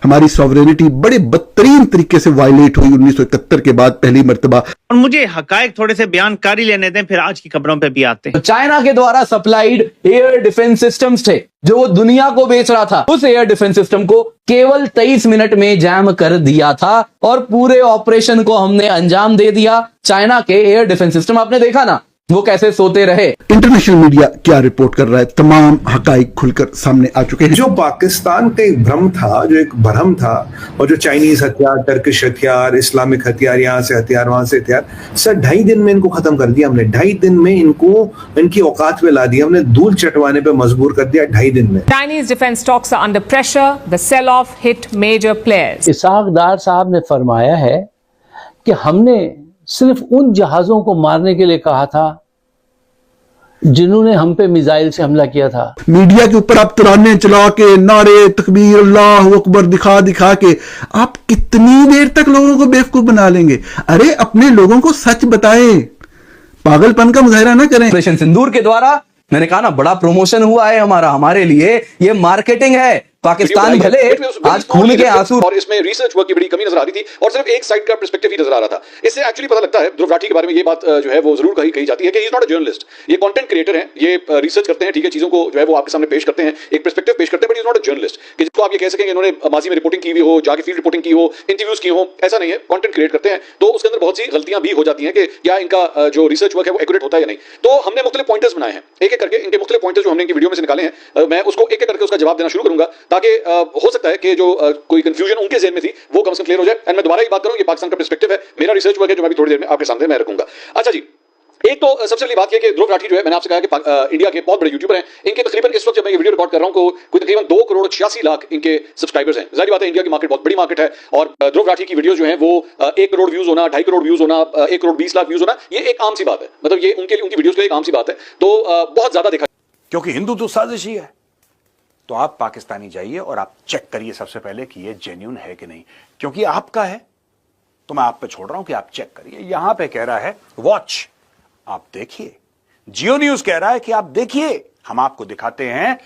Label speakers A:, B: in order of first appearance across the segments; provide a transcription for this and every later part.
A: हमारी सॉवरेनिटी बड़े बदतरीन तरीके से वायलेट हुई 1971 के बाद पहली मर्तबा।
B: और मुझे हकायक थोड़े से बयानकारी लेने दें, फिर आज की खबरों पे भी आते हैं।
C: चाइना के द्वारा सप्लाइड एयर डिफेंस सिस्टम्स थे जो वो दुनिया को बेच रहा था। उस एयर डिफेंस सिस्टम को केवल 23 मिनट में जैम कर दिया था और पूरे ऑपरेशन को हमने अंजाम दे दिया। चाइना के एयर डिफेंस सिस्टम आपने देखा ना वो कैसे सोते रहे।
A: इंटरनेशनल मीडिया क्या रिपोर्ट कर रहा है, तमाम हकाइक खुलकर सामने आ चुके हैं।
D: जो पाकिस्तान का एक भ्रम था, जो एक भ्रम था, और जो चाइनीज हथियार, टर्किश हथियार, इस्लामिक हथियार, यहाँ से हथियार वहां से हथियार, सर 2.5 दिन में इनको खत्म कर दिया हमने। 2.5 दिन में इनको इनकी औकात पे ला दिया हमने, धूल चटवाने पे मजबूर कर दिया 2.5 दिन में।
E: Chinese defense stocks are under pressure. The sell-off hit major players.
F: इसहाक डार साहब ने फरमाया है कि हमने सिर्फ उन जहाजों को मारने के लिए कहा था जिन्होंने हम पे मिसाइल से हमला किया था।
A: मीडिया के ऊपर आप तराने चला के, नारे तकबीर, अल्लाह अकबर दिखा दिखा के आप कितनी देर तक लोगों को बेवकूफ बना लेंगे। अरे अपने लोगों को सच बताएं, पागलपन का मुजाहिरा ना करें।
C: ऑपरेशन सिंदूर के द्वारा मैंने कहा ना बड़ा प्रमोशन हुआ है हमारे लिए, ये मार्केटिंग है। पाकिस्तान भले आज खून के आंसू,
G: और इसमें रिसर्च वर्क की बड़ी कमी नजर आ रही थी और सिर्फ एक साइड का पर्सपेक्टिव ही नजर आ रहा था। इससे एक्चुअली पता लगता है ध्रुव राठी के बारे में ये बात जो है वो जरूर कही जाती है कि he is not a journalist, ये कंटेंट क्रिएटर हैं, ये रिसर्च करते हैं, ठीक है, चीजों को जो है वो आपके सामने पेश करते हैं, एक पर्सपेक्टिव पेश करते हैं, but is not a journalist कि जिसको आप ये कह सकेंगे इन्होंने माजी में रिपोर्टिंग की हुई हो, जाके फील्ड रिपोर्टिंग की हो, इंटरव्यूज की हो, ऐसा नहीं है। कंटेंट क्रिएट करते हैं तो उसके अंदर बहुत सी गलतियां भी हो जाती हैं कि क्या इनका जो रिसर्च वर्क है वो एक्यूरेट होता है या नहीं। तो हमने मुख्तलिफ पॉइंटर्स बनाए हैं, एक एक करके इनके मुख्तलिफ पॉइंटर्स जो हमने इनकी वीडियो में से निकाले हैं, मैं उसको एक एक करके उसका जवाब देना शुरू करूंगा ताकि हो सकता है कि जो कोई कंफ्यूजन उनके ज़हन में थी वो कम से कम क्लियर हो जाए। एंड मैं दोबारा ही बात करूं, ये पाकिस्तान का पर्सपेक्टिव है, मेरा रिसर्च वर्क है जो मैं भी थोड़ी देर में आपके सामने मैं रखूंगा। अच्छा जी, एक तो सबसे पहली बात यह कि ध्रुव राठी जो है, मैंने आपसे कहा कि इंडिया के बहुत बड़े यूट्यूबर हैं, इनके तकरीबन इस वक्त जब मैं ये वीडियो रिकॉर्ड कर रहा हूं कोई तकरीबन 2,86,00,000 इनके सब्सक्राइबर्स हैं। जाहिर बात है इंडिया की मार्केट बहुत बड़ी मार्केट है और ध्रुव राठी की वीडियो जो है वो 1 करोड़ व्यूज होना, 2.5 करोड़ व्यूज होना, 1,20,00,000 व्यूज होना, ये एक आम सी बात है। मतलब ये उनकी वीडियोज के लिए एक आम सी बात है। तो बहुत ज्यादा देखा,
H: क्योंकि हिंदू तो साजिशी है। तो आप पाकिस्तानी जाइए और आप चेक करिए सबसे पहले कि ये जेन्युइन है कि नहीं, क्योंकि आपका है तो मैं आप पे छोड़ रहा हूं कि आप चेक करिए। यहां पे कह रहा है वॉच, आप देखिए। जियो न्यूज कह रहा है कि आप देखिए। हम आपको दिखाते हैं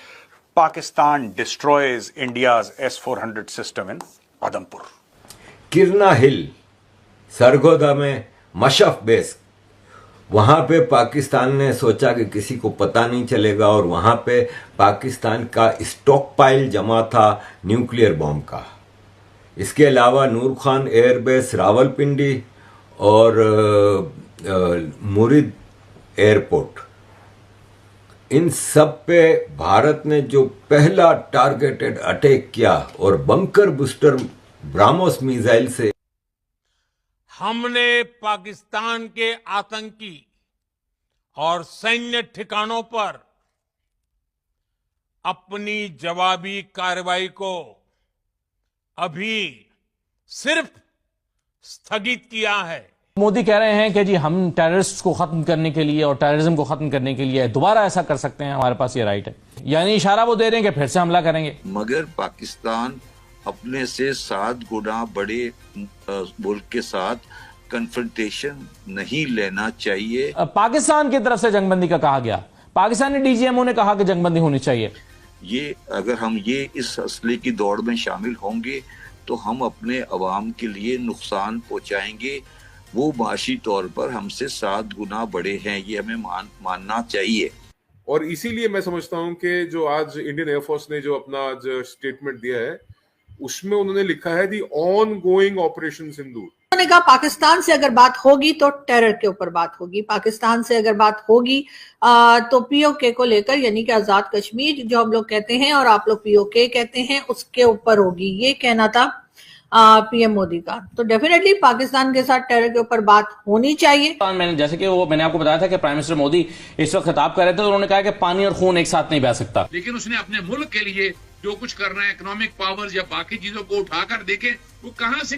H: Pakistan destroys India's S-400 system in Adampur.
I: Kirana hill Sargodha में मशफ बेस, वहां पे पाकिस्तान ने सोचा कि किसी को पता नहीं चलेगा और वहां पे पाकिस्तान का स्टॉक पाइल जमा था न्यूक्लियर बॉम्ब का। इसके अलावा नूर खान एयरबेस रावलपिंडी और मुरिद एयरपोर्ट, इन सब पे भारत ने जो पहला टारगेटेड अटैक किया और बंकर बूस्टर ब्राह्मोस मिसाइल से
J: हमने पाकिस्तान के आतंकी और सैन्य ठिकानों पर अपनी जवाबी कार्रवाई को अभी सिर्फ स्थगित किया है।
K: मोदी कह रहे हैं कि जी हम टेररिस्ट को खत्म करने के लिए और टेररिज्म को खत्म करने के लिए दोबारा ऐसा कर सकते हैं, हमारे पास ये राइट है। यानी इशारा वो दे रहे हैं कि फिर से हमला करेंगे।
L: मगर पाकिस्तान अपने से 7 गुना बड़े मुल्क के साथ कन्फ्रंटेशन नहीं लेना चाहिए।
K: पाकिस्तान की तरफ से जंगबंदी का कहा गया, पाकिस्तानी डीजीएमओ ने कहा कि जंगबंदी होनी चाहिए।
L: ये अगर हम ये इस असले की दौड़ में शामिल होंगे तो हम अपने अवाम के लिए नुकसान पहुंचाएंगे। वो माशी तौर पर हमसे 7 गुना बड़े हैं, ये हमें मानना चाहिए।
M: और इसीलिए मैं समझता हूं कि जो आज इंडियन एयरफोर्स ने जो अपना आज स्टेटमेंट दिया है उसमें उन्होंने लिखा है दी ऑन गोइंग ऑपरेशन सिंदूर।
N: उन्होंने कहा पाकिस्तान से अगर बात होगी तो टेरर के ऊपर बात होगी, पाकिस्तान से अगर बात होगी तो पीओके को लेकर, यानी कि आजाद कश्मीर जो हम लोग कहते हैं और आप लोग पीओके कहते हैं, उसके ऊपर होगी, ये कहना था पीएम मोदी का। तो डेफिनेटली पाकिस्तान के साथ टेरर के ऊपर बात होनी चाहिए।
K: मैंने जैसे कि वो मैंने आपको बताया था कि प्राइम मिनिस्टर मोदी इस वक्त खिताब कर रहे थे तो उन्होंने कहा कि पानी और खून एक साथ नहीं बह सकता।
J: लेकिन उसने अपने मुल्क के लिए जो कुछ करना है, इकोनॉमिक पावर्स या बाकी चीजों को उठाकर देखे वो कहां से